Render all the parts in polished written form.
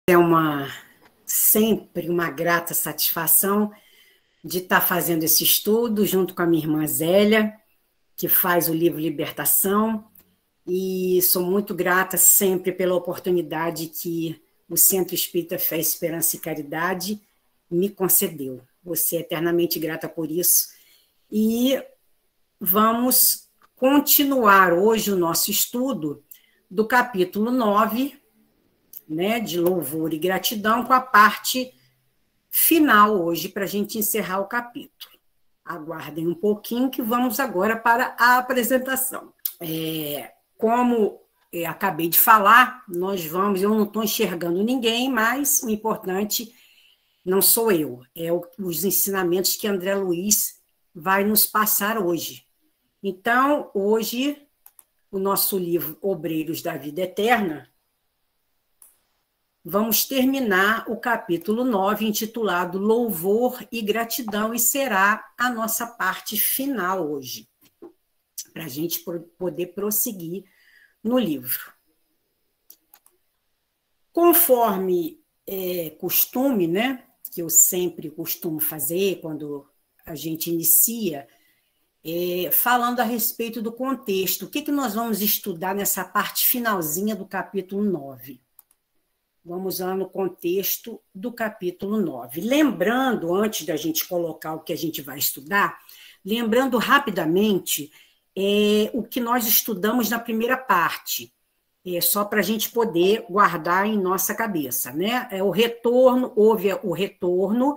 É sempre uma grata satisfação de estar fazendo esse estudo junto com a minha irmã Zélia, que faz o livro Libertação, e sou muito grata sempre pela oportunidade que o Centro Espírita Fé, Esperança e Caridade me concedeu. Você é eternamente grata por isso. E vamos continuar hoje o nosso estudo do capítulo 9, né, de louvor e gratidão, com a parte final hoje, para a gente encerrar o capítulo. Aguardem um pouquinho que vamos agora para a apresentação. Como eu acabei de falar, eu não estou enxergando ninguém, mas o importante não sou eu, os ensinamentos que André Luiz vai nos passar hoje. Então, hoje, o nosso livro Obreiros da Vida Eterna, vamos terminar o capítulo 9, intitulado Louvor e Gratidão, e será a nossa parte final hoje, para a gente poder prosseguir no livro. Conforme costume, né, que eu sempre costumo fazer quando a gente inicia, falando a respeito do contexto, o que nós vamos estudar nessa parte finalzinha do capítulo 9. Vamos lá no contexto do capítulo 9. Lembrando, antes da gente colocar o que a gente vai estudar, lembrando rapidamente o que nós estudamos na primeira parte, só para a gente poder guardar em nossa cabeça, né? Houve o retorno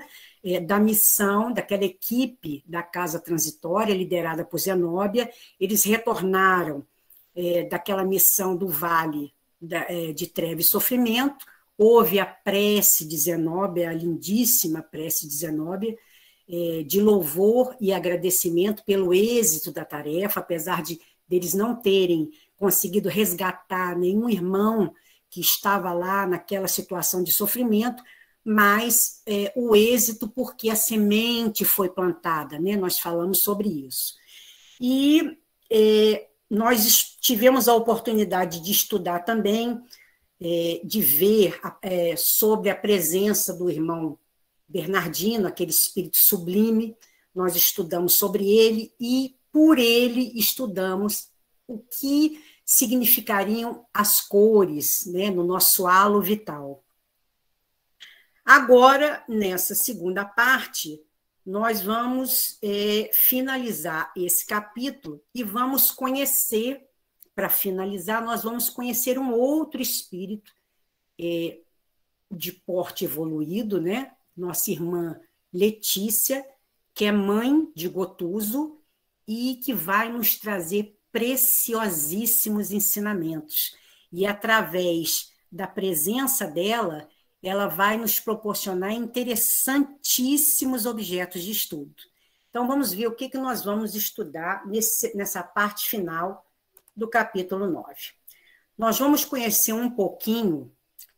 da missão daquela equipe da Casa Transitória, liderada por Zenóbia. Eles retornaram daquela missão do Vale de Treva e Sofrimento. Houve a prece de Zenóbia, a lindíssima prece de Zenóbia, de louvor e agradecimento pelo êxito da tarefa, apesar deles não terem conseguido resgatar nenhum irmão que estava lá naquela situação de sofrimento, mas o êxito porque a semente foi plantada, né? Nós falamos sobre isso. E nós tivemos a oportunidade de estudar também, de ver sobre a presença do irmão Bernardino, aquele espírito sublime. Nós estudamos sobre ele e, por ele, estudamos o que significariam as cores, né, no nosso halo vital. Agora, nessa segunda parte, nós vamos finalizar esse capítulo e vamos conhecer, para finalizar, nós vamos conhecer um outro espírito de porte evoluído, né? Nossa irmã Letícia, que é mãe de Gotuso e que vai nos trazer preciosíssimos ensinamentos. E, através da presença dela, ela vai nos proporcionar interessantíssimos objetos de estudo. Então, vamos ver o que nós vamos estudar nessa parte final do capítulo 9. Nós vamos conhecer um pouquinho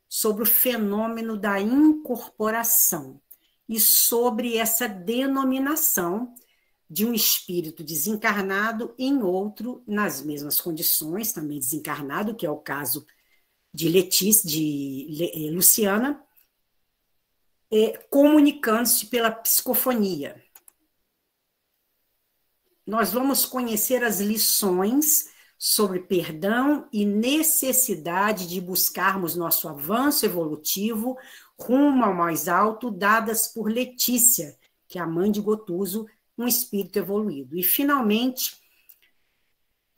sobre o fenômeno da incorporação e sobre essa denominação de um espírito desencarnado em outro nas mesmas condições, também desencarnado, que é o caso de Luciana, comunicando-se pela psicofonia. Nós vamos conhecer as lições sobre perdão e necessidade de buscarmos nosso avanço evolutivo rumo ao mais alto, dadas por Letícia, que é a mãe de Gotuso, um espírito evoluído. E, finalmente,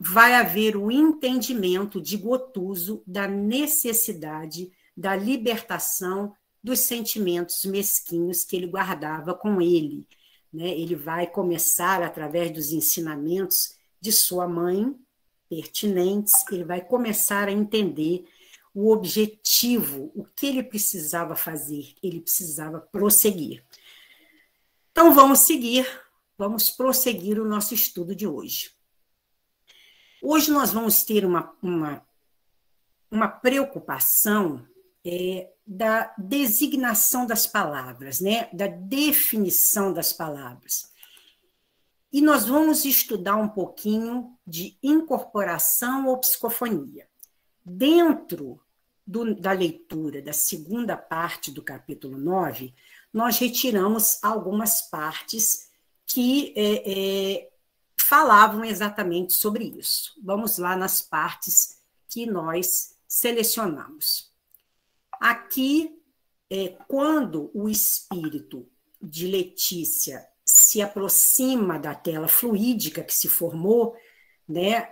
vai haver o entendimento de Gotuso da necessidade da libertação dos sentimentos mesquinhos que ele guardava com ele, né? Ele vai começar, através dos ensinamentos de sua mãe, pertinentes, ele vai começar a entender o objetivo, o que ele precisava fazer, ele precisava prosseguir. Então, vamos prosseguir o nosso estudo de hoje. Hoje nós vamos ter uma preocupação da designação das palavras, né? Da definição das palavras. E nós vamos estudar um pouquinho de incorporação ou psicofonia. Dentro da leitura da segunda parte do capítulo 9, nós retiramos algumas partes que falavam exatamente sobre isso. Vamos lá nas partes que nós selecionamos. Aqui, quando o espírito de Letícia se aproxima da tela fluídica que se formou, né,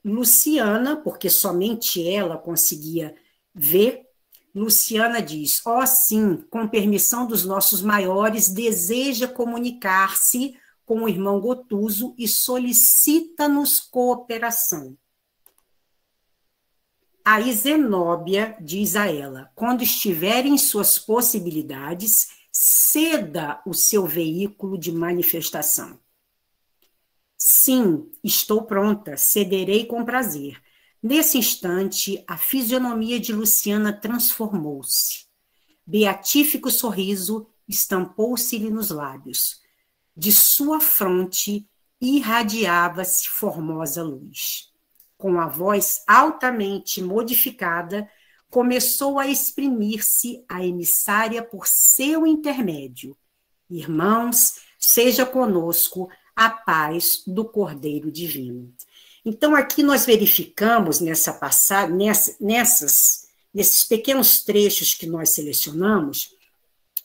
Luciana, porque somente ela conseguia ver, Luciana diz: sim, com permissão dos nossos maiores, deseja comunicar-se com o irmão Gotuso e solicita-nos cooperação. Aí Zenóbia diz a ela: quando estiver em suas possibilidades, ceda o seu veículo de manifestação. Sim, estou pronta, cederei com prazer. Nesse instante, a fisionomia de Luciana transformou-se. Beatífico sorriso estampou-se-lhe nos lábios. De sua fronte irradiava-se formosa luz. Com a voz altamente modificada, começou a exprimir-se a emissária por seu intermédio. Irmãos, seja conosco a paz do Cordeiro Divino. Então, aqui nós verificamos nessa passagem, nesses pequenos trechos que nós selecionamos,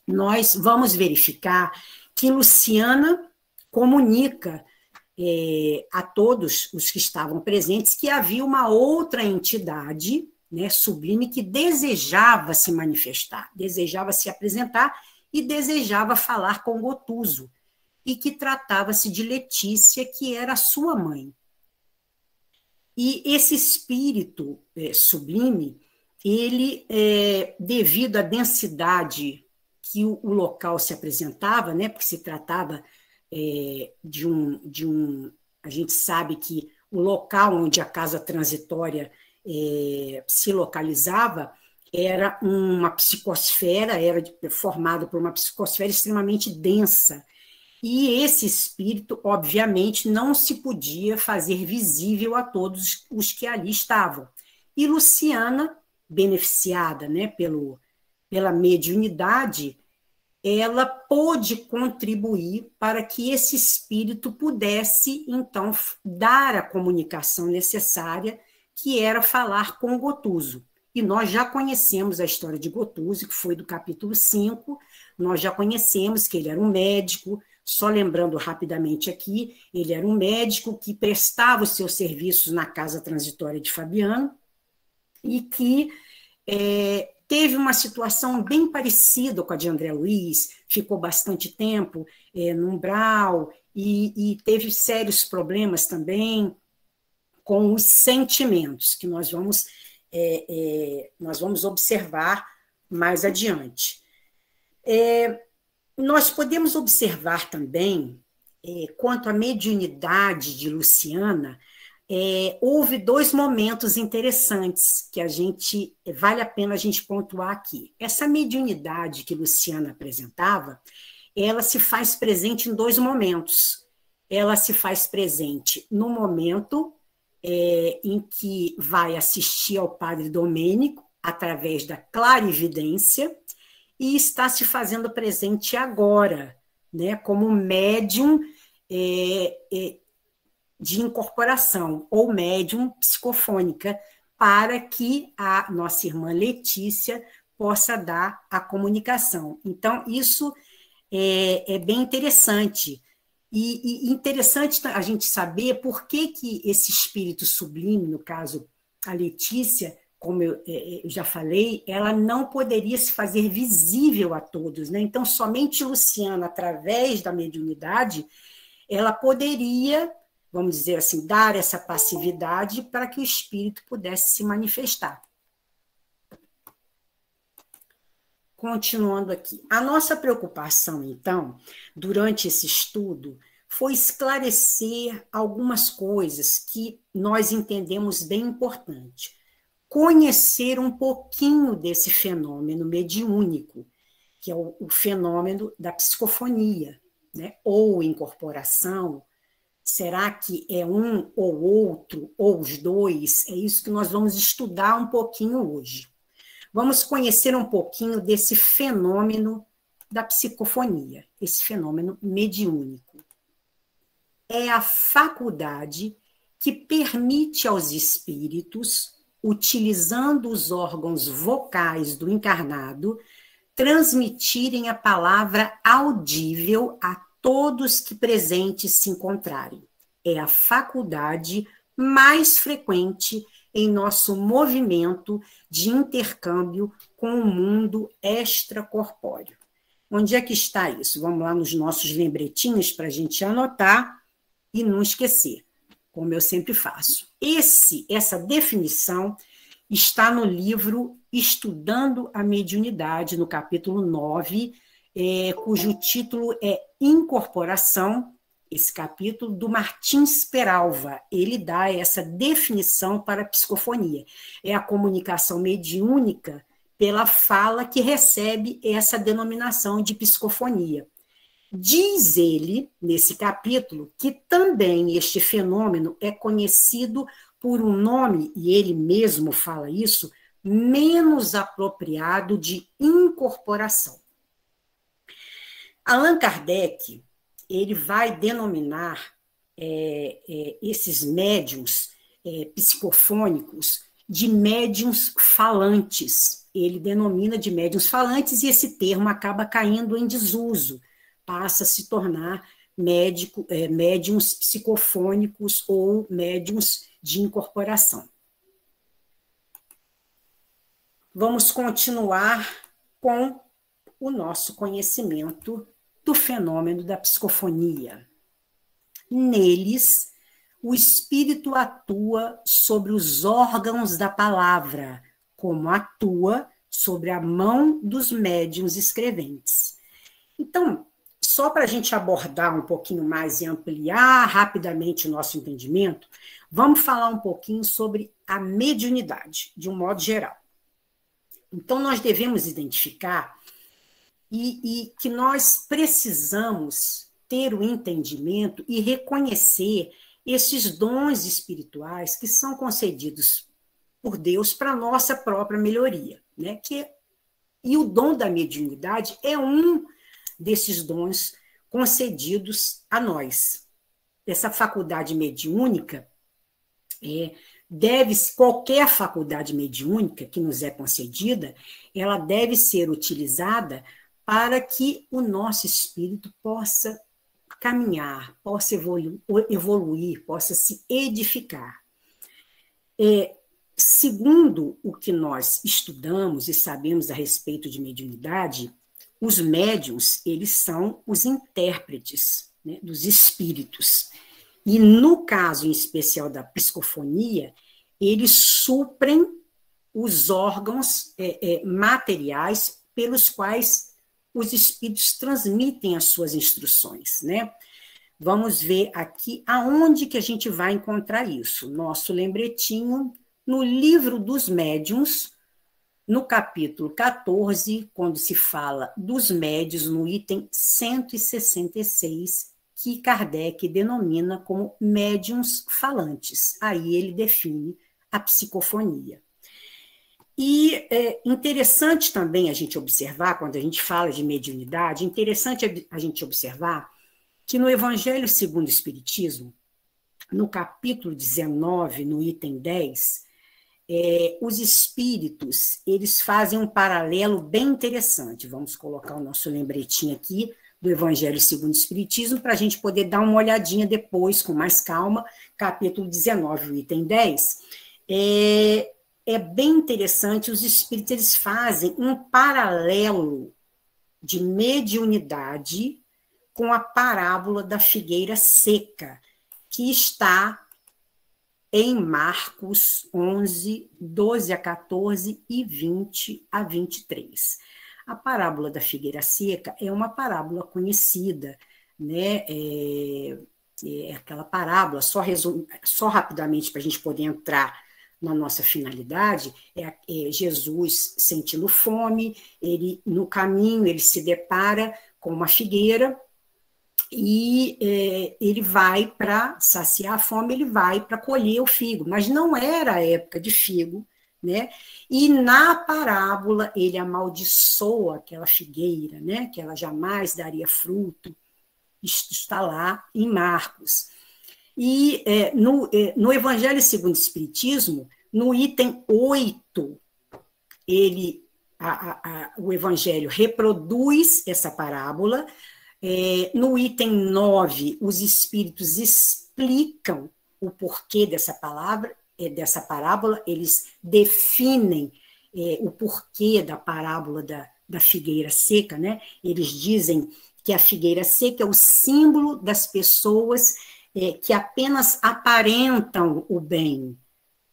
nós vamos verificar que Luciana comunica a todos os que estavam presentes que havia uma outra entidade, né, sublime, que desejava se manifestar, desejava se apresentar e desejava falar com Gotuso, e que tratava-se de Letícia, que era a sua mãe. E esse espírito sublime, ele, devido à densidade que o local se apresentava, né, porque se tratava de um... A gente sabe que o local onde a casa transitória se localizava era uma psicosfera, era formado por uma psicosfera extremamente densa. E esse espírito, obviamente, não se podia fazer visível a todos os que ali estavam. E Luciana, beneficiada, né, pela mediunidade, ela pôde contribuir para que esse espírito pudesse, então, dar a comunicação necessária, que era falar com Gotuso. E nós já conhecemos a história de Gotuso, que foi do capítulo 5, nós já conhecemos que ele era um médico. Só lembrando rapidamente aqui, ele era um médico que prestava os seus serviços na casa transitória de Fabiano e que teve uma situação bem parecida com a de André Luiz, ficou bastante tempo no umbral e teve sérios problemas também com os sentimentos, que nós vamos observar mais adiante. Nós podemos observar também, quanto à mediunidade de Luciana, houve dois momentos interessantes que vale a pena a gente pontuar aqui. Essa mediunidade que Luciana apresentava, ela se faz presente em dois momentos. Ela se faz presente no momento em que vai assistir ao padre Domênico, através da clarividência, e está se fazendo presente agora, né, como médium de incorporação, ou médium psicofônica, para que a nossa irmã Letícia possa dar a comunicação. Então, isso é bem interessante. E interessante a gente saber por que esse espírito sublime, no caso, a Letícia, como eu já falei, ela não poderia se fazer visível a todos, né? Então, somente Luciana, através da mediunidade, ela poderia, vamos dizer assim, dar essa passividade para que o espírito pudesse se manifestar. Continuando aqui. A nossa preocupação, então, durante esse estudo, foi esclarecer algumas coisas que nós entendemos bem importante. Conhecer um pouquinho desse fenômeno mediúnico, que é o fenômeno da psicofonia, né? Ou incorporação. Será que é um ou outro, ou os dois? É isso que nós vamos estudar um pouquinho hoje. vamos conhecer um pouquinho desse fenômeno da psicofonia, esse fenômeno mediúnico. É a faculdade que permite aos espíritos, utilizando os órgãos vocais do encarnado, transmitirem a palavra audível a todos que presentes se encontrarem. É a faculdade mais frequente em nosso movimento de intercâmbio com o mundo extracorpóreo. Onde é que está isso? Vamos lá nos nossos lembretinhos para a gente anotar e não esquecer, como eu sempre faço. Essa definição está no livro Estudando a Mediunidade, no capítulo 9, cujo título é Incorporação, esse capítulo, do Martins Peralva. Ele dá essa definição para a psicofonia. É a comunicação mediúnica pela fala que recebe essa denominação de psicofonia. Diz ele, nesse capítulo, que também este fenômeno é conhecido por um nome, e ele mesmo fala isso, menos apropriado de incorporação. Allan Kardec, ele vai denominar esses médiuns psicofônicos de médiuns falantes. Ele denomina de médiuns falantes e esse termo acaba caindo em desuso, passa a se tornar médiuns psicofônicos ou médiuns de incorporação. Vamos continuar com o nosso conhecimento do fenômeno da psicofonia. Neles, o espírito atua sobre os órgãos da palavra, como atua sobre a mão dos médiuns escreventes. Então, só para a gente abordar um pouquinho mais e ampliar rapidamente o nosso entendimento, vamos falar um pouquinho sobre a mediunidade, de um modo geral. Então, nós devemos identificar e que nós precisamos ter o entendimento e reconhecer esses dons espirituais que são concedidos por Deus para a nossa própria melhoria, né? E o dom da mediunidade é um desses dons concedidos a nós. Essa faculdade mediúnica qualquer faculdade mediúnica que nos é concedida, ela deve ser utilizada para que o nosso espírito possa caminhar, possa evoluir, possa se edificar. Segundo o que nós estudamos e sabemos a respeito de mediunidade, os médiuns, eles são os intérpretes, né, dos espíritos. E no caso em especial da psicofonia, eles suprem os órgãos materiais pelos quais os espíritos transmitem as suas instruções, né? Vamos ver aqui aonde que a gente vai encontrar isso. Nosso lembretinho, no livro dos médiuns, no capítulo 14, quando se fala dos médiuns, no item 166, que Kardec denomina como médiuns falantes. Aí ele define a psicofonia. E é interessante também a gente observar, quando a gente fala de mediunidade, interessante a gente observar que no Evangelho segundo o Espiritismo, no capítulo 19, no item 10, os espíritos, eles fazem um paralelo bem interessante. Vamos colocar o nosso lembretinho aqui do Evangelho segundo o Espiritismo, para a gente poder dar uma olhadinha depois, com mais calma, capítulo 19, o item 10. É bem interessante, os espíritos eles fazem um paralelo de mediunidade com a parábola da figueira seca, que está em Marcos 11, 12 a 14 e 20 a 23. A parábola da figueira seca é uma parábola conhecida, né? Aquela parábola, só rapidamente para a gente poder entrar na nossa finalidade, Jesus sentindo fome, ele no caminho ele se depara com uma figueira e ele vai para saciar a fome, ele vai para colher o figo, mas não era a época de figo né? E na parábola ele amaldiçoa aquela figueira, né? Que ela jamais daria fruto. Isto está lá em Marcos. E no Evangelho segundo o Espiritismo, no item 8, o Evangelho reproduz essa parábola. No item 9, os Espíritos explicam o porquê dessa parábola, eles definem o porquê da parábola da figueira seca, né? Eles dizem que a figueira seca é o símbolo das pessoas que apenas aparentam o bem,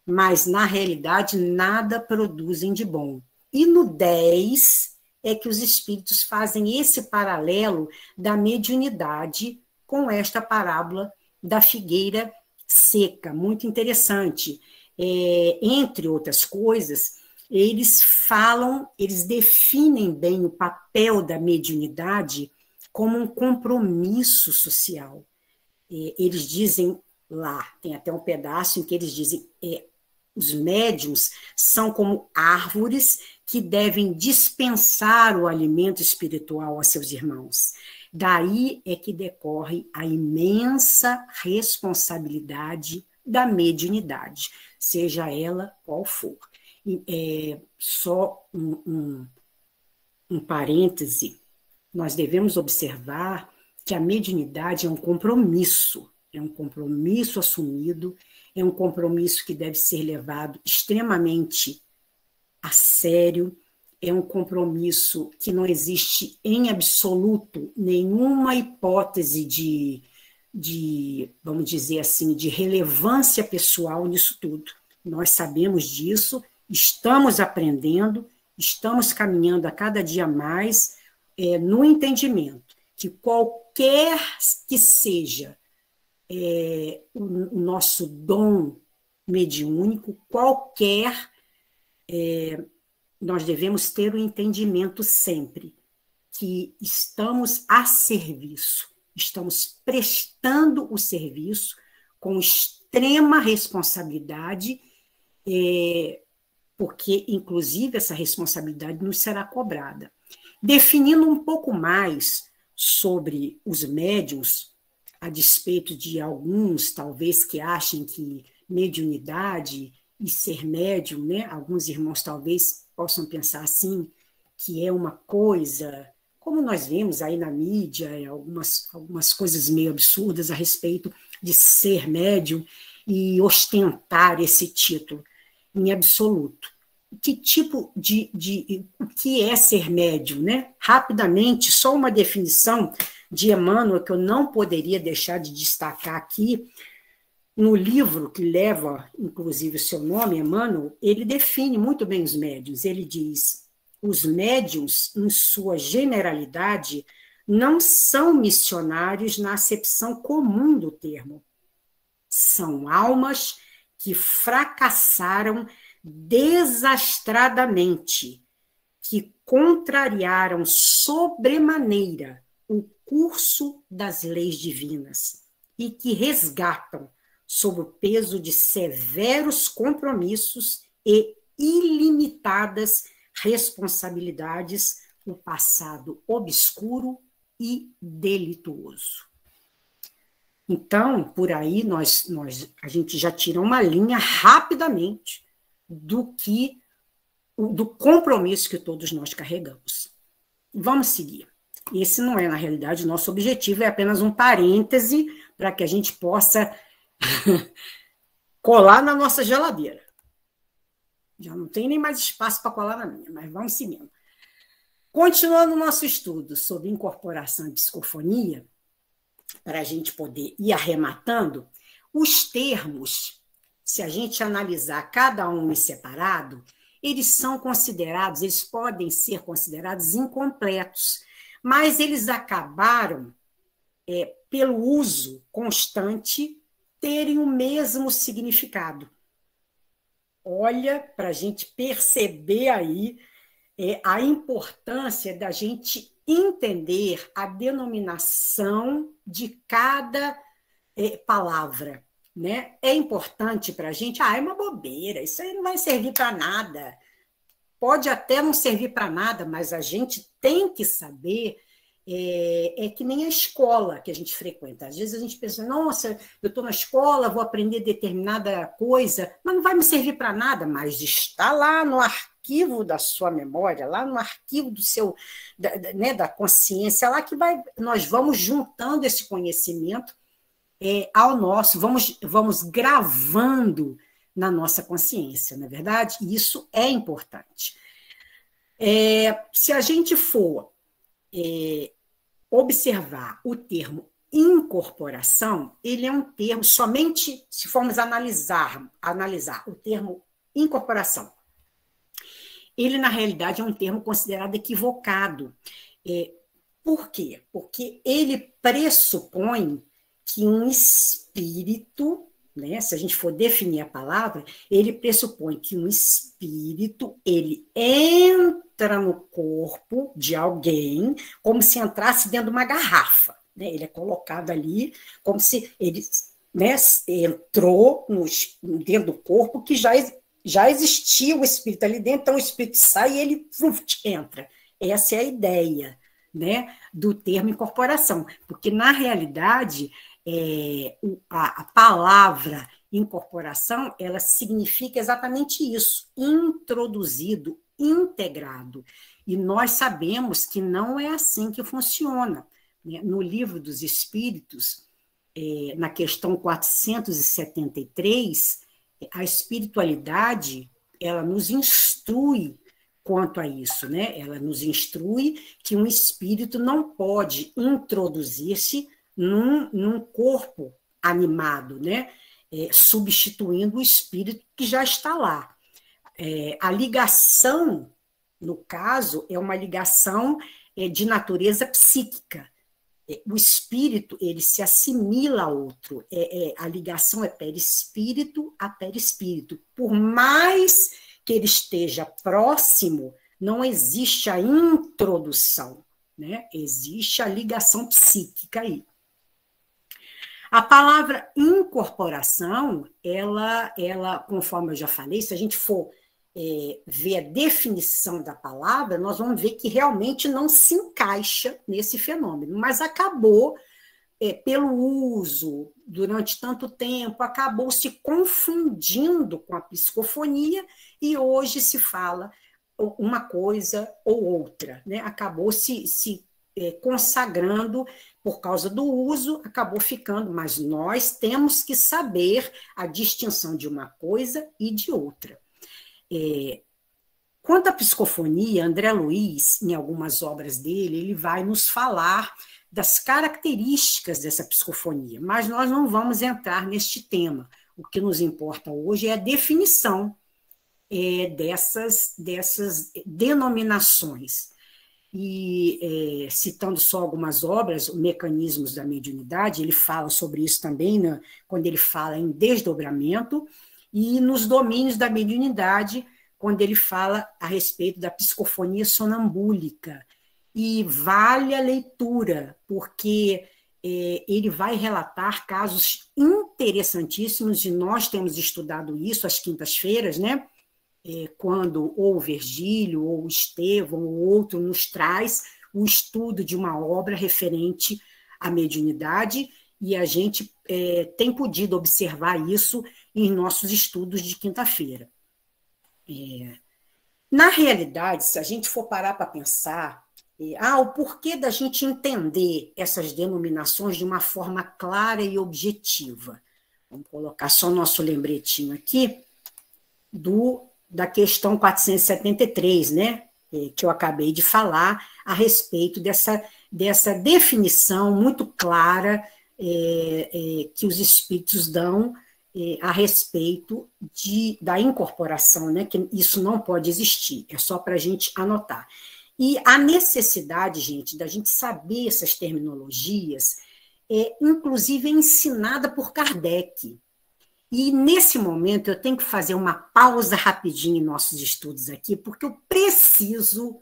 mas, na realidade, nada produzem de bom. E no 10 é que os espíritos fazem esse paralelo da mediunidade com esta parábola da figueira seca, muito interessante. Entre outras coisas, eles definem bem o papel da mediunidade como um compromisso social. Eles dizem lá, tem até um pedaço em que eles dizem os médiuns são como árvores que devem dispensar o alimento espiritual a seus irmãos. Daí é que decorre a imensa responsabilidade da mediunidade, seja ela qual for. Só um parêntese, nós devemos observar que a mediunidade é um compromisso assumido, é um compromisso que deve ser levado extremamente a sério, é um compromisso que não existe em absoluto nenhuma hipótese de, vamos dizer assim, de relevância pessoal nisso tudo. Nós sabemos disso, estamos aprendendo, estamos caminhando a cada dia mais no entendimento que qualquer que seja o nosso dom mediúnico, nós devemos ter o entendimento sempre que estamos a serviço, estamos prestando o serviço com extrema responsabilidade, porque, inclusive, essa responsabilidade nos será cobrada. Definindo um pouco mais sobre os médiuns, a despeito de alguns, talvez, que achem que mediunidade e ser médium, né? Alguns irmãos talvez possam pensar assim, que é uma coisa, como nós vemos aí na mídia, algumas coisas meio absurdas a respeito de ser médium e ostentar esse título, em absoluto. Que tipo o que é ser médium, né? Rapidamente, só uma definição de Emmanuel, que eu não poderia deixar de destacar aqui, no livro que leva, inclusive, o seu nome, Emmanuel, ele define muito bem os médiuns. Ele diz: os médiuns, em sua generalidade, não são missionários na acepção comum do termo. São almas que fracassaram desastradamente, que contrariaram sobremaneira o curso das leis divinas e que resgatam, sob o peso de severos compromissos e ilimitadas responsabilidades, o passado obscuro e delituoso. Então, por aí, a gente já tira uma linha rapidamente do compromisso que todos nós carregamos. Vamos seguir. Esse não é, na realidade, o nosso objetivo, é apenas um parêntese para que a gente possa colar na nossa geladeira. Já não tem nem mais espaço para colar na minha, mas vamos seguindo. Continuando o nosso estudo sobre incorporação e psicofonia, para a gente poder ir arrematando, os termos, se a gente analisar cada um em separado, eles podem ser considerados incompletos, mas eles acabaram, pelo uso constante, terem o mesmo significado. Olha, para a gente perceber aí a importância da gente entender a denominação de cada palavra. né, é importante para a gente. Ah, é uma bobeira, isso aí não vai servir para nada. Pode até não servir para nada, mas a gente tem que saber. É que nem a escola que a gente frequenta. Às vezes a gente pensa, nossa, eu estou na escola, vou aprender determinada coisa, mas não vai me servir para nada, mas está lá no arquivo da sua memória, lá no arquivo do seu, né, da consciência, lá que nós vamos juntando esse conhecimento ao nosso, vamos gravando na nossa consciência, não é verdade? E isso é importante. Se a gente for observar o termo incorporação, ele é um termo, somente se formos analisar o termo incorporação, ele, na realidade, é um termo considerado equivocado. Por quê? Porque ele pressupõe que um espírito, né, se a gente for definir a palavra, ele pressupõe que um espírito, ele entra no corpo de alguém como se entrasse dentro de uma garrafa, né? Ele é colocado ali como se ele, né, entrou dentro do corpo que já existia o espírito ali dentro, então o espírito sai e ele entra. Essa é a ideia, né, do termo incorporação, porque, na realidade, a palavra incorporação, ela significa exatamente isso, introduzido, integrado. E nós sabemos que não é assim que funciona, né? No Livro dos Espíritos, na questão 473, a espiritualidade, ela nos instrui quanto a isso, né? Ela nos instrui que um espírito não pode introduzir-se num corpo animado, né? Substituindo o espírito que já está lá. A ligação, no caso, é uma ligação de natureza psíquica. O espírito, ele se assimila a outro. A ligação é perispírito a perispírito. Por mais que ele esteja próximo, não existe a introdução, né? Existe a ligação psíquica aí. A palavra incorporação, ela, conforme eu já falei, se a gente for ver a definição da palavra, nós vamos ver que realmente não se encaixa nesse fenômeno, mas acabou, pelo uso durante tanto tempo, acabou se confundindo com a psicofonia e hoje se fala uma coisa ou outra, né? Acabou se consagrando por causa do uso, acabou ficando, mas nós temos que saber a distinção de uma coisa e de outra. Quanto à psicofonia, André Luiz, em algumas obras dele, ele vai nos falar das características dessa psicofonia, mas nós não vamos entrar neste tema. O que nos importa hoje é a definição dessas denominações. E, citando só algumas obras, o Mecanismos da Mediunidade, ele fala sobre isso também, né, quando ele fala em desdobramento, e nos domínios da mediunidade, quando ele fala a respeito da psicofonia sonambúlica. E vale a leitura, porque ele vai relatar casos interessantíssimos, e nós temos estudado isso às quintas-feiras, né? Quando ou o Virgílio, ou o Estevão, ou outro nos traz o estudo de uma obra referente à mediunidade, e a gente tem podido observar isso em nossos estudos de quinta-feira. Na realidade, se a gente for parar para pensar, o porquê da gente entender essas denominações de uma forma clara e objetiva. Vamos colocar só o nosso lembretinho aqui da questão 473, né, que eu acabei de falar, a respeito dessa definição muito clara que os espíritos dão a respeito da incorporação, né, que isso não pode existir, é só para a gente anotar. E a necessidade, gente, da gente saber essas terminologias, inclusive ensinada por Kardec. E, nesse momento, eu tenho que fazer uma pausa rapidinho em nossos estudos aqui, porque eu preciso,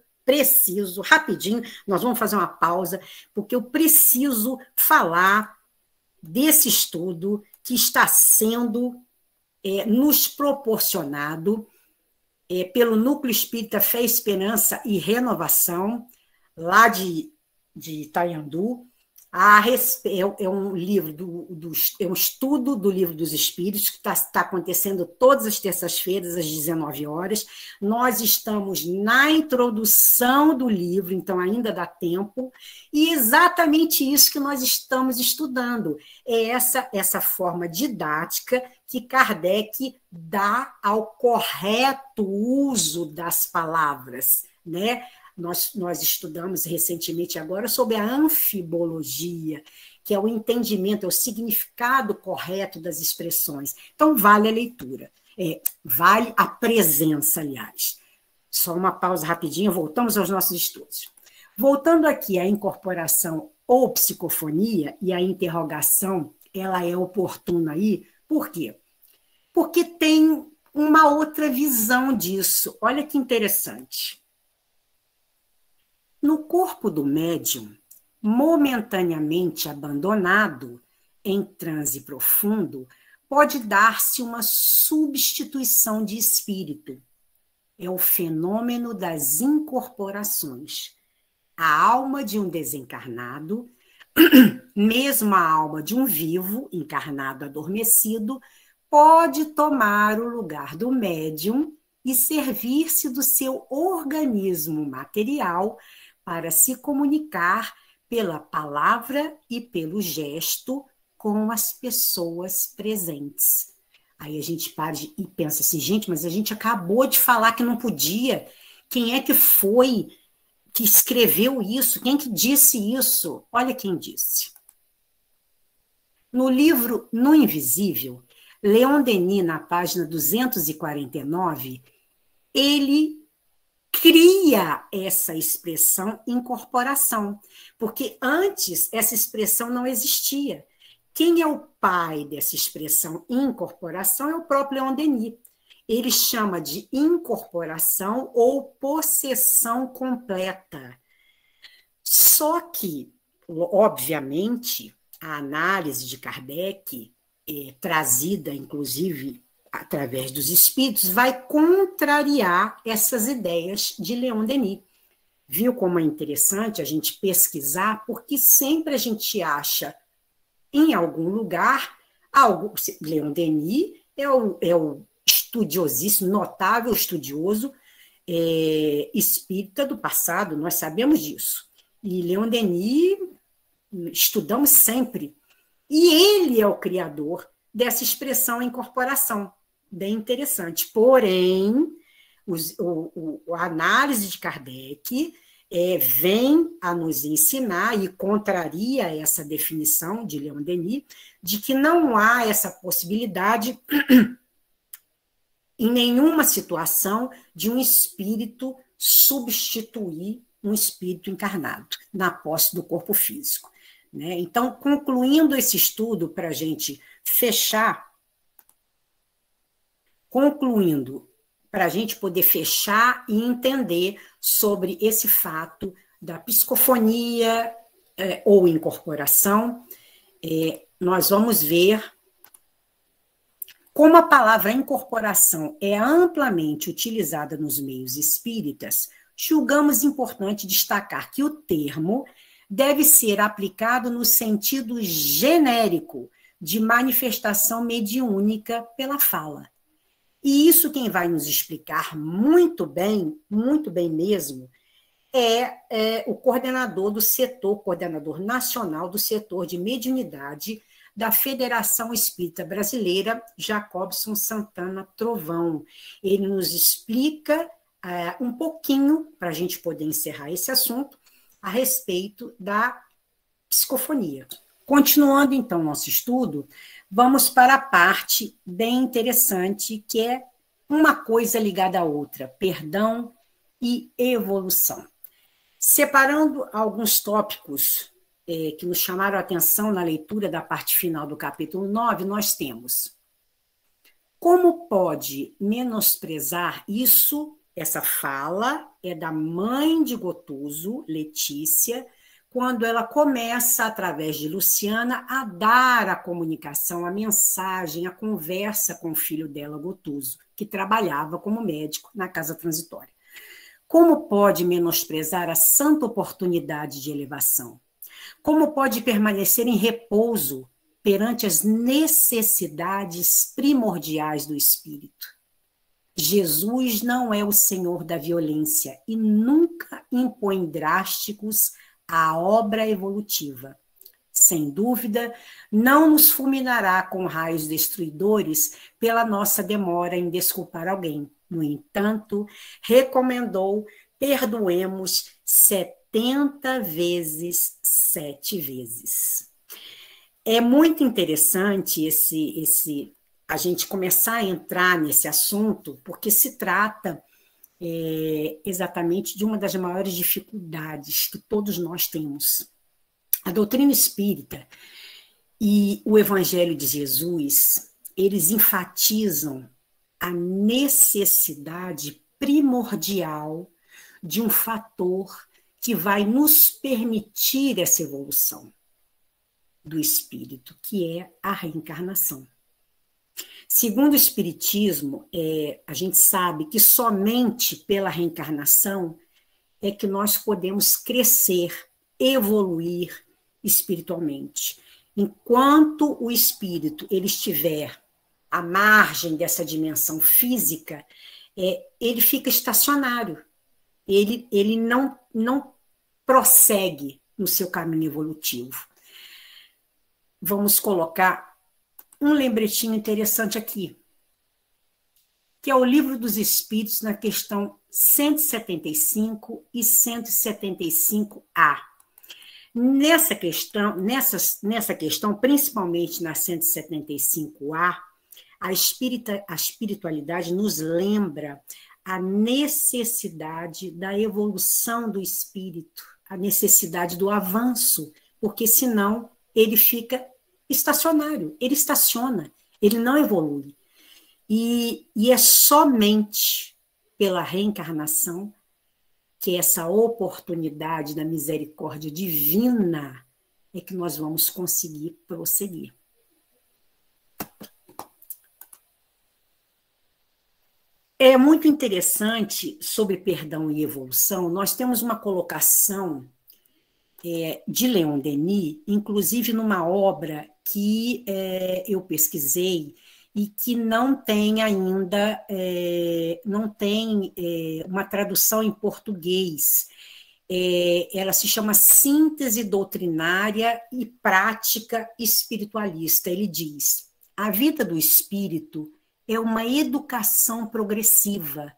rapidinho, nós vamos fazer uma pausa, porque eu preciso falar desse estudo que está sendo nos proporcionado pelo Núcleo Espírita Fé, Esperança e Renovação, lá de Itaiandu. É um livro é um estudo do Livro dos Espíritos, que está acontecendo todas as terças-feiras, às 19 horas. Nós estamos na introdução do livro, então ainda dá tempo, e exatamente isso que nós estamos estudando, é essa forma didática que Kardec dá ao correto uso das palavras, né? Nós estudamos recentemente agora sobre a anfibologia, que é o entendimento, é o significado correto das expressões. Então, vale a leitura, vale a presença, aliás. Só uma pausa rapidinho, voltamos aos nossos estudos. Voltando aqui à incorporação ou psicofonia, e a interrogação, ela é oportuna aí, por quê? Porque tem uma outra visão disso. Olha que interessante. No corpo do médium, momentaneamente abandonado, em transe profundo, pode dar-se uma substituição de espírito. É o fenômeno das incorporações. A alma de um desencarnado, mesmo a alma de um vivo, encarnado adormecido, pode tomar o lugar do médium e servir-se do seu organismo material para se comunicar pela palavra e pelo gesto com as pessoas presentes. Aí a gente para e pensa assim, gente, mas a gente acabou de falar que não podia. Quem é que foi que escreveu isso? Quem que disse isso? Olha quem disse. No livro No Invisível, Leon Denis, na página 249, ele cria essa expressão incorporação, porque antes essa expressão não existia. Quem é o pai dessa expressão incorporação é o próprio Leon Denis. Ele chama de incorporação ou possessão completa. Só que, obviamente, a análise de Kardec, trazida, inclusive, através dos espíritos, vai contrariar essas ideias de Leon Denis. Viu como é interessante a gente pesquisar, porque sempre a gente acha, em algum lugar, algo. Leon Denis é o estudiosíssimo, notável estudioso espírita do passado, nós sabemos disso. E Leon Denis estudamos sempre. E ele é o criador dessa expressão incorporação. Bem interessante. Porém, a análise de Kardec vem a nos ensinar e contraria essa definição de Leon Denis, de que não há essa possibilidade em nenhuma situação de um espírito substituir um espírito encarnado na posse do corpo físico. Né? Então, concluindo esse estudo para a gente fechar, para a gente poder fechar e entender sobre esse fato da psicofonia ou incorporação, nós vamos ver como a palavra incorporação é amplamente utilizada nos meios espíritas. Julgamos importante destacar que o termo deve ser aplicado no sentido genérico de manifestação mediúnica pela fala. E isso quem vai nos explicar muito bem mesmo, é o coordenador nacional do setor de mediunidade da Federação Espírita Brasileira, Jacobson Santana Trovão. Ele nos explica um pouquinho, para a gente poder encerrar esse assunto, a respeito da psicofonia. Continuando, então, nosso estudo, vamos para a parte bem interessante, que é uma coisa ligada à outra, perdão e evolução. Separando alguns tópicos que nos chamaram a atenção na leitura da parte final do capítulo 9, nós temos: como pode menosprezar isso? Essa fala é da mãe de Gotuso, Letícia, quando ela começa, através de Luciana, a dar a comunicação, a mensagem, a conversa com o filho dela, Gotuso, que trabalhava como médico na casa transitória. Como pode menosprezar a santa oportunidade de elevação? Como pode permanecer em repouso perante as necessidades primordiais do espírito? Jesus não é o senhor da violência e nunca impõe drásticos à obra evolutiva. Sem dúvida, não nos fulminará com raios destruidores pela nossa demora em desculpar alguém. No entanto, recomendou: perdoemos 70 vezes, 7 vezes. É muito interessante a gente começar a entrar nesse assunto, porque se trata exatamente de uma das maiores dificuldades que todos nós temos. A doutrina espírita e o Evangelho de Jesus, eles enfatizam a necessidade primordial de um fator que vai nos permitir essa evolução do espírito, que é a reencarnação. Segundo o Espiritismo, a gente sabe que somente pela reencarnação é que nós podemos crescer, evoluir espiritualmente. Enquanto o espírito ele estiver à margem dessa dimensão física, ele fica estacionário, ele não prossegue no seu caminho evolutivo. Vamos colocar um lembretinho interessante aqui, que é o Livro dos Espíritos, na questão 175 e 175A. Nessa questão, principalmente na 175A, a espiritualidade nos lembra a necessidade da evolução do espírito, a necessidade do avanço, porque senão ele fica estacionário, ele estaciona, ele não evolui. E é somente pela reencarnação que essa oportunidade da misericórdia divina é que nós vamos conseguir prosseguir. É muito interessante sobre perdão e evolução. Nós temos uma colocação de Leon Denis, inclusive numa obra que eu pesquisei e que não tem ainda, não tem uma tradução em português. Ela se chama Síntese Doutrinária e Prática Espiritualista. Ele diz: a vida do espírito é uma educação progressiva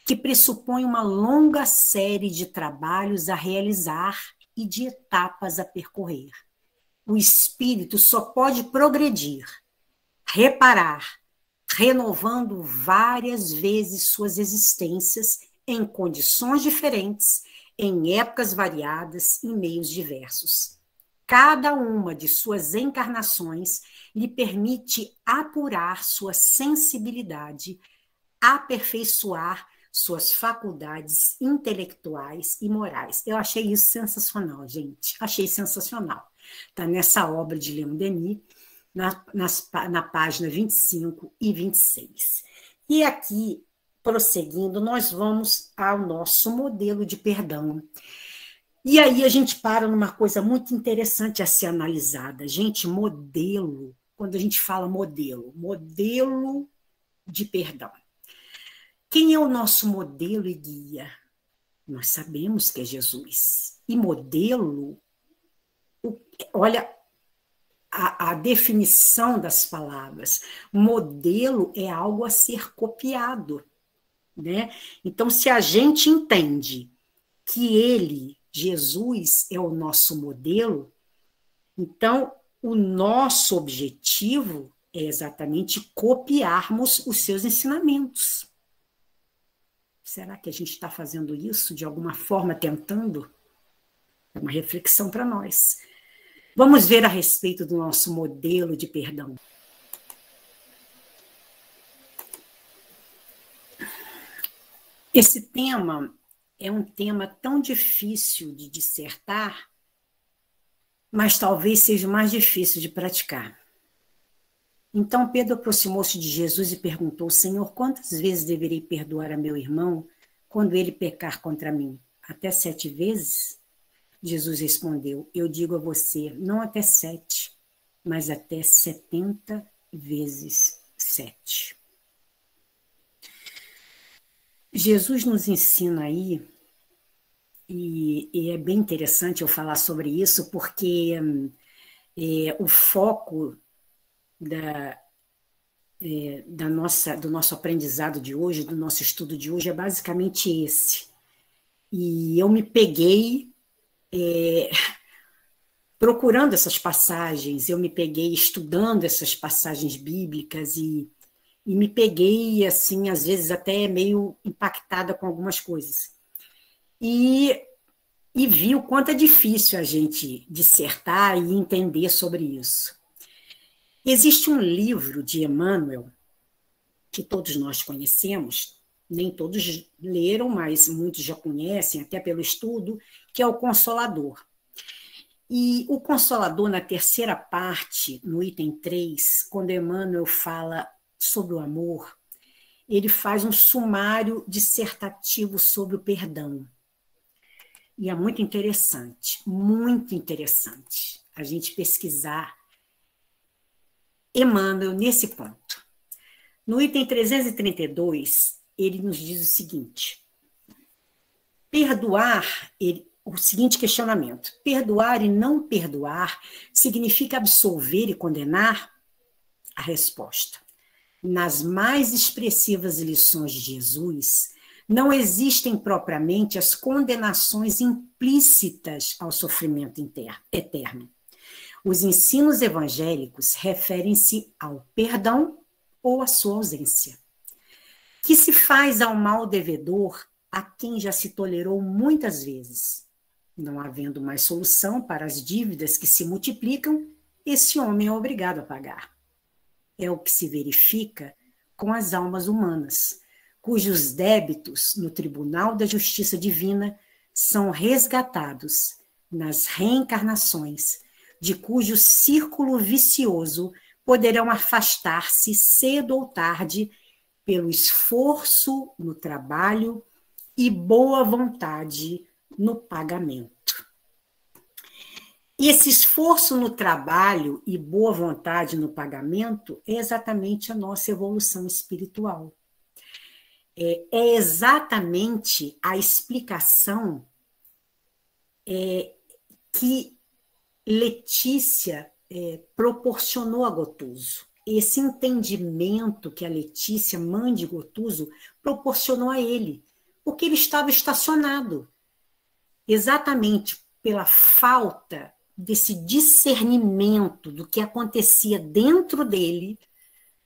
que pressupõe uma longa série de trabalhos a realizar e de etapas a percorrer. O espírito só pode progredir, reparar, renovando várias vezes suas existências em condições diferentes, em épocas variadas, em meios diversos. Cada uma de suas encarnações lhe permite apurar sua sensibilidade, aperfeiçoar suas faculdades intelectuais e morais. Eu achei isso sensacional, gente. Achei sensacional. Está nessa obra de Leon Denis, na página 25 e 26. E aqui, prosseguindo, nós vamos ao nosso modelo de perdão. E aí a gente para numa coisa muito interessante a ser analisada. Gente, modelo, quando a gente fala modelo de perdão. Quem é o nosso modelo e guia? Nós sabemos que é Jesus. E modelo, olha a definição das palavras. Modelo é algo a ser copiado, né? Então, se a gente entende que ele, Jesus, é o nosso modelo, então o nosso objetivo é exatamente copiarmos os seus ensinamentos. Será que a gente está fazendo isso de alguma forma, tentando? É uma reflexão para nós. Vamos ver a respeito do nosso modelo de perdão. Esse tema é um tema tão difícil de dissertar, mas talvez seja o mais difícil de praticar. Então Pedro aproximou-se de Jesus e perguntou: Senhor, quantas vezes deverei perdoar a meu irmão quando ele pecar contra mim? Até 7 vezes? Jesus respondeu: Eu digo a você, não até 7, mas até 70 vezes 7. Jesus nos ensina aí, e é bem interessante eu falar sobre isso, porque o foco do nosso aprendizado de hoje, do nosso estudo de hoje, é basicamente esse. E eu me peguei procurando essas passagens, eu me peguei estudando essas passagens bíblicas e me peguei, assim, às vezes até meio impactada com algumas coisas. E vi o quanto é difícil a gente dissertar e entender sobre isso. Existe um livro de Emmanuel, que todos nós conhecemos, nem todos leram, mas muitos já conhecem, até pelo estudo, que é o Consolador. E o Consolador, na terceira parte, no item 3, quando Emmanuel fala sobre o amor, ele faz um sumário dissertativo sobre o perdão. E é muito interessante a gente pesquisar Emmanuel nesse ponto. No item 332, ele nos diz o seguinte: o seguinte questionamento: perdoar e não perdoar significa absolver e condenar? A resposta: nas mais expressivas lições de Jesus, não existem propriamente as condenações implícitas ao sofrimento eterno. Os ensinos evangélicos referem-se ao perdão ou à sua ausência, que se faz ao mal devedor a quem já se tolerou muitas vezes. Não havendo mais solução para as dívidas que se multiplicam, esse homem é obrigado a pagar. É o que se verifica com as almas humanas, cujos débitos no Tribunal da Justiça Divina são resgatados nas reencarnações, de cujo círculo vicioso poderão afastar-se cedo ou tarde pelo esforço no trabalho e boa vontade no pagamento. E esse esforço no trabalho e boa vontade no pagamento é exatamente a nossa evolução espiritual. É exatamente a explicação que Letícia proporcionou a Gotuso. Esse entendimento que a Letícia, mãe de Gotuso, proporcionou a ele, porque ele estava estacionado, exatamente pela falta desse discernimento do que acontecia dentro dele,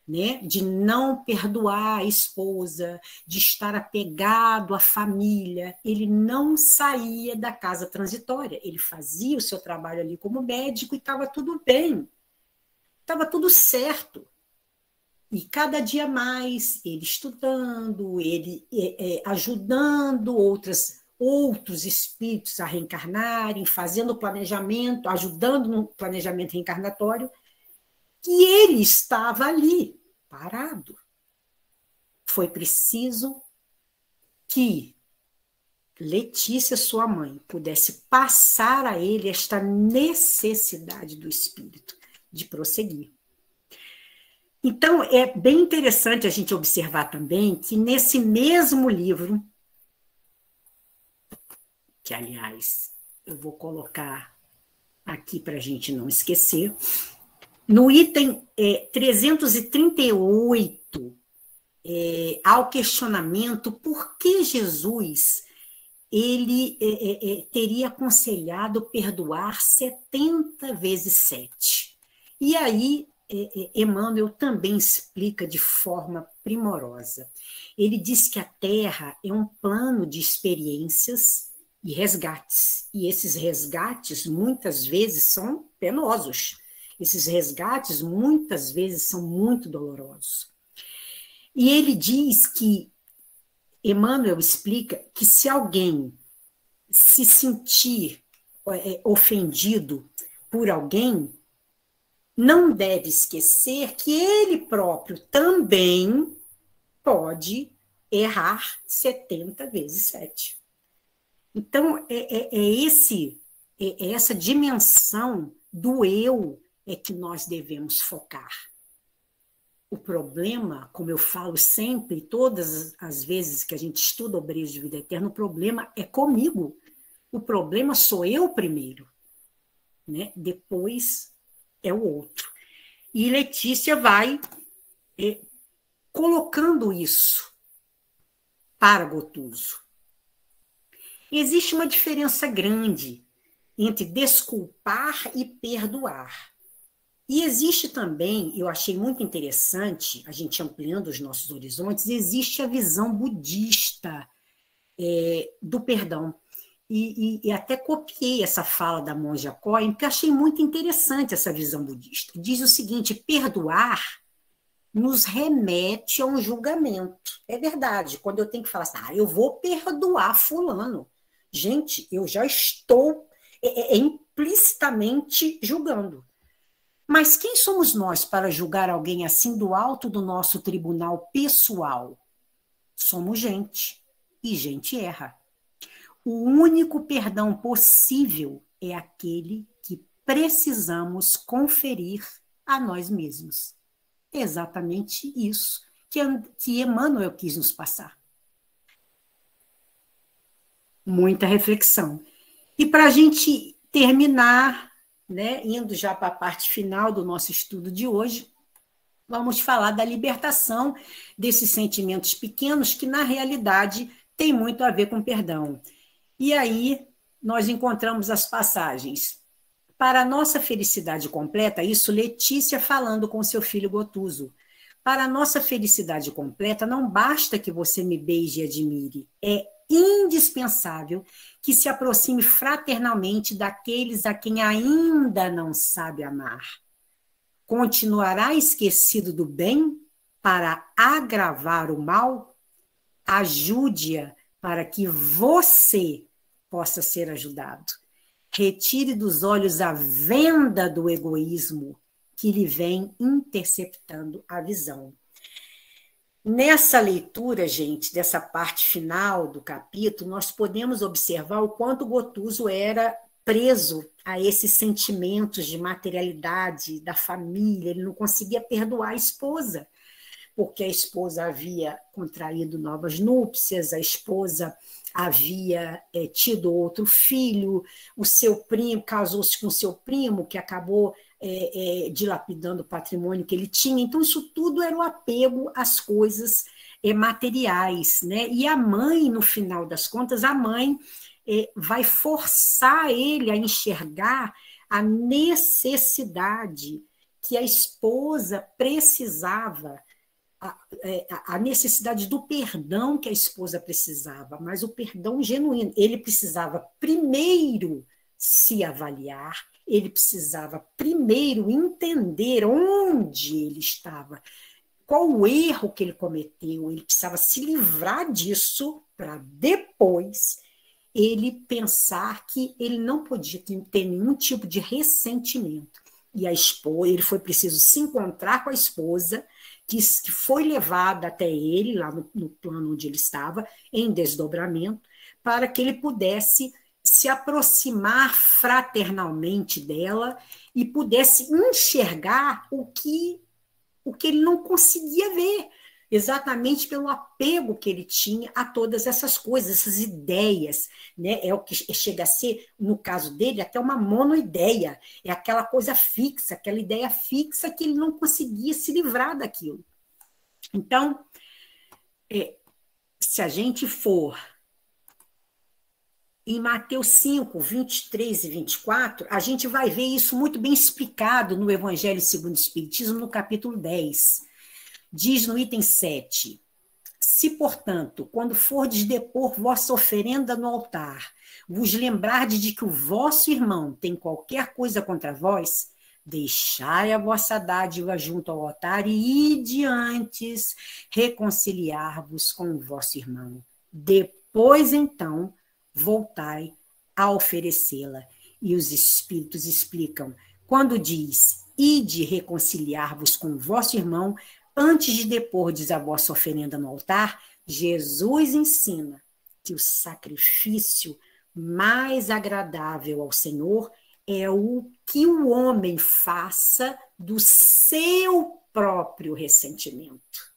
né, de não perdoar a esposa, de estar apegado à família. Ele não saía da casa transitória, ele fazia o seu trabalho ali como médico e estava tudo bem, estava tudo certo. E cada dia mais, ele estudando, ele ajudando outros espíritos a reencarnarem, fazendo planejamento, ajudando no planejamento reencarnatório, e ele estava ali, parado. Foi preciso que Letícia, sua mãe, pudesse passar a ele esta necessidade do espírito de prosseguir. Então, é bem interessante a gente observar também que nesse mesmo livro, que, aliás, eu vou colocar aqui para a gente não esquecer, no item 338, há o questionamento por que Jesus ele teria aconselhado perdoar 70 vezes 7. E aí, Emmanuel também explica de forma primorosa. Ele diz que a Terra é um plano de experiências e resgates. E esses resgates, muitas vezes, são penosos. Esses resgates, muitas vezes, são muito dolorosos. E ele diz que, Emmanuel explica que se alguém se sentir ofendido por alguém, não deve esquecer que ele próprio também pode errar 70 vezes 7. Então, é essa dimensão do eu é que nós devemos focar. O problema, como eu falo sempre, todas as vezes que a gente estuda Obreiros de Vida Eterna, o problema é comigo. O problema sou eu primeiro, né? Depois é o outro. E Letícia vai colocando isso para Gotuso. Existe uma diferença grande entre desculpar e perdoar. E existe também, eu achei muito interessante, a gente ampliando os nossos horizontes, existe a visão budista do perdão. E até copiei essa fala da monja Cohen, porque achei muito interessante essa visão budista. Diz o seguinte: perdoar nos remete a um julgamento. É verdade, quando eu tenho que falar assim, eu vou perdoar fulano. Gente, eu já estou implicitamente julgando. Mas quem somos nós para julgar alguém assim do alto do nosso tribunal pessoal? Somos gente, e gente erra. O único perdão possível é aquele que precisamos conferir a nós mesmos. É exatamente isso que Emmanuel quis nos passar. Muita reflexão. E para a gente terminar, né, indo já para a parte final do nosso estudo de hoje, vamos falar da libertação desses sentimentos pequenos que, na realidade, tem muito a ver com perdão. E aí nós encontramos as passagens. Para a nossa felicidade completa, isso Letícia falando com seu filho Gotuso. Para a nossa felicidade completa, não basta que você me beije e admire. É indispensável que se aproxime fraternalmente daqueles a quem ainda não sabe amar. Continuará esquecido do bem para agravar o mal? Ajude-a para que você possa ser ajudado. Retire dos olhos a venda do egoísmo que lhe vem interceptando a visão. Nessa leitura, gente, dessa parte final do capítulo, nós podemos observar o quanto Gotuso era preso a esses sentimentos de materialidade da família. Ele não conseguia perdoar a esposa, porque a esposa havia contraído novas núpcias, a esposa havia tido outro filho, o seu primo casou-se com o seu primo, que acabou dilapidando o patrimônio que ele tinha. Então, isso tudo era o apego às coisas materiais, né? E a mãe, no final das contas, a mãe vai forçar ele a enxergar a necessidade que a esposa precisava, a necessidade do perdão que a esposa precisava, mas o perdão genuíno. Ele precisava primeiro se avaliar, ele precisava primeiro entender onde ele estava, qual o erro que ele cometeu, ele precisava se livrar disso para depois ele pensar que ele não podia ter nenhum tipo de ressentimento. E a esposa, ele foi preciso se encontrar com a esposa, que foi levada até ele, lá no plano onde ele estava, em desdobramento, para que ele pudesse se aproximar fraternalmente dela e pudesse enxergar o que ele não conseguia ver, exatamente pelo apego que ele tinha a todas essas coisas, essas ideias, né? É o que chega a ser, no caso dele, até uma monoideia, é aquela coisa fixa, aquela ideia fixa que ele não conseguia se livrar daquilo. Então, se a gente for em Mateus 5, 23 e 24, a gente vai ver isso muito bem explicado no Evangelho segundo o Espiritismo, no capítulo 10. Diz no item 7, se, portanto, quando fordes depor vossa oferenda no altar, vos lembrardes de que o vosso irmão tem qualquer coisa contra vós, deixai a vossa dádiva junto ao altar e ide antes reconciliar-vos com o vosso irmão. Depois, então, voltai a oferecê-la. E os espíritos explicam, quando diz, ide reconciliar-vos com o vosso irmão, antes de depordes a vossa oferenda no altar, Jesus ensina que o sacrifício mais agradável ao Senhor é o que o homem faça do seu próprio ressentimento.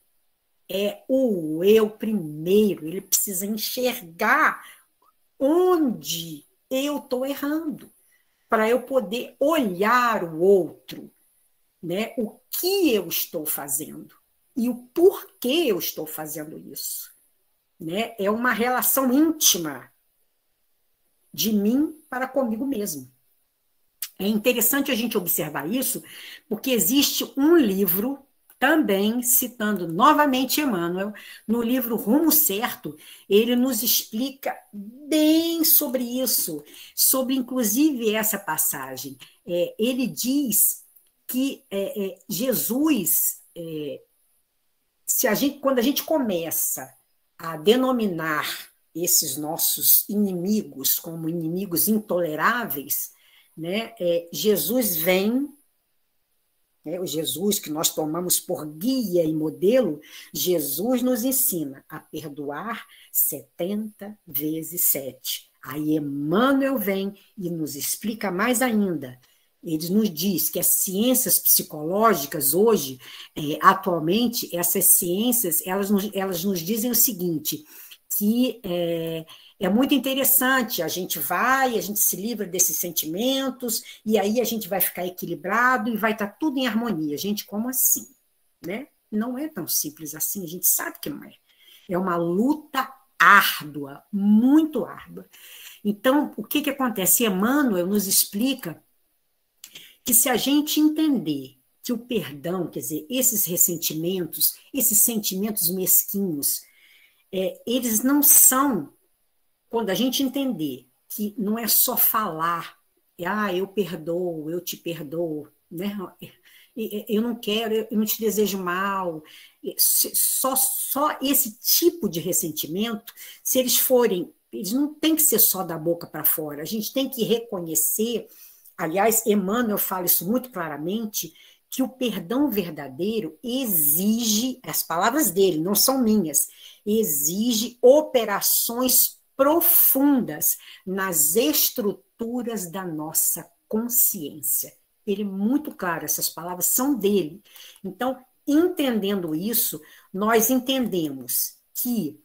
É o eu primeiro, ele precisa enxergar onde eu estou errando, para eu poder olhar o outro, né? O que eu estou fazendo e o porquê eu estou fazendo isso. Né? É uma relação íntima de mim para comigo mesmo. É interessante a gente observar isso, porque existe um livro, também citando novamente Emmanuel, no livro Rumo Certo, ele nos explica bem sobre isso, sobre inclusive essa passagem. Ele diz que Jesus, quando a gente começa a denominar esses nossos inimigos como inimigos intoleráveis, né? Jesus vem, o Jesus que nós tomamos por guia e modelo, Jesus nos ensina a perdoar 70 vezes 7. Aí Emmanuel vem e nos explica mais ainda. Ele nos diz que as ciências psicológicas hoje, atualmente, essas ciências, elas nos dizem o seguinte, que é muito interessante, a gente se livra desses sentimentos, e aí a gente vai ficar equilibrado e vai estar tudo em harmonia. Gente, como assim? Né? Não é tão simples assim, a gente sabe que não é. É uma luta árdua, muito árdua. Então, o que acontece? Emmanuel nos explica que se a gente entender que o perdão, quer dizer, esses ressentimentos, esses sentimentos mesquinhos, eles não são, quando a gente entender que não é só falar, eu perdoo, eu te perdoo, né? Eu não quero, eu não te desejo mal, só esse tipo de ressentimento, se eles não têm que ser só da boca para fora, a gente tem que reconhecer. Aliás, Emmanuel fala isso muito claramente, que o perdão verdadeiro exige, as palavras dele, não são minhas, exige operações profundas nas estruturas da nossa consciência. Ele é muito claro, essas palavras são dele. Então, entendendo isso, nós entendemos que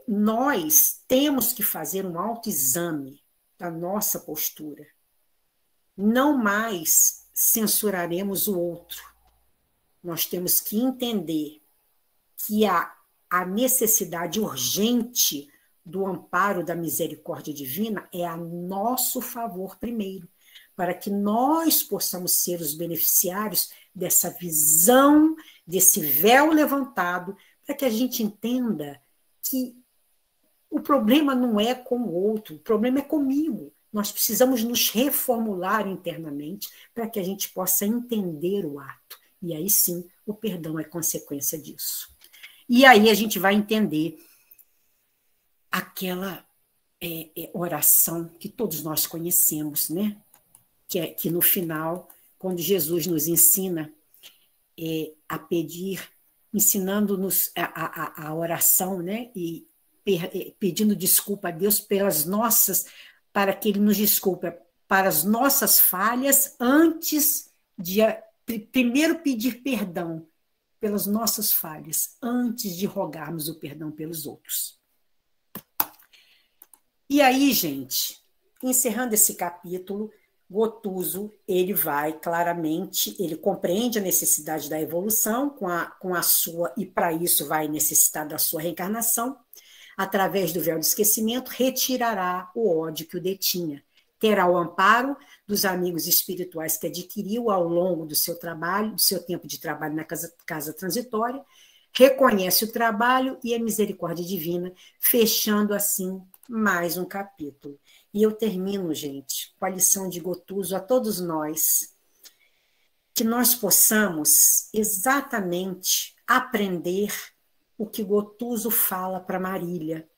nós temos que fazer um autoexame da nossa postura. Não mais censuraremos o outro. Nós temos que entender que a necessidade urgente do amparo da misericórdia divina é a nosso favor primeiro, para que nós possamos ser os beneficiários dessa visão, desse véu levantado, para que a gente entenda que o problema não é com o outro, o problema é comigo. Nós precisamos nos reformular internamente para que a gente possa entender o ato. E aí sim, o perdão é consequência disso. E aí a gente vai entender aquela oração que todos nós conhecemos, né? Que no final, quando Jesus nos ensina a pedir, ensinando-nos a oração, né? E pedindo desculpa a Deus para que Ele nos desculpe para as nossas falhas, antes de primeiro pedir perdão pelas nossas falhas, antes de rogarmos o perdão pelos outros. E aí, gente, encerrando esse capítulo, Gotuso, ele vai claramente, ele compreende a necessidade da evolução com a sua, e para isso vai necessitar da sua reencarnação. Através do véu do esquecimento, retirará o ódio que o detinha. Terá o amparo dos amigos espirituais que adquiriu ao longo do seu trabalho, do seu tempo de trabalho na casa transitória, reconhece o trabalho e a misericórdia divina, fechando assim mais um capítulo. E eu termino, gente, com a lição de Gotuso a todos nós, que nós possamos exatamente aprender o que Gotuso fala para Marília,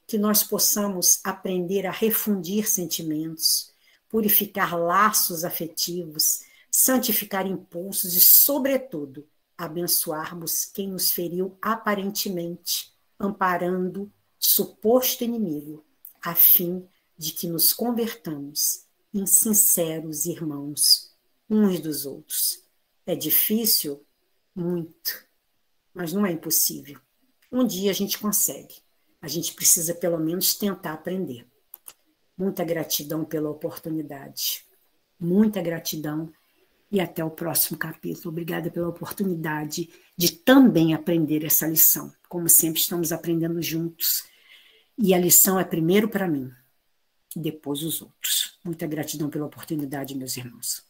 que nós possamos aprender a refundir sentimentos, purificar laços afetivos, santificar impulsos e, sobretudo, abençoarmos quem nos feriu aparentemente, amparando suposto inimigo, a fim de que nos convertamos em sinceros irmãos uns dos outros. É difícil? Muito, mas não é impossível. Um dia a gente consegue. A gente precisa pelo menos tentar aprender. Muita gratidão pela oportunidade. Muita gratidão e até o próximo capítulo. Obrigada pela oportunidade de também aprender essa lição. Como sempre, estamos aprendendo juntos. E a lição é primeiro para mim, depois os outros. Muita gratidão pela oportunidade, meus irmãos.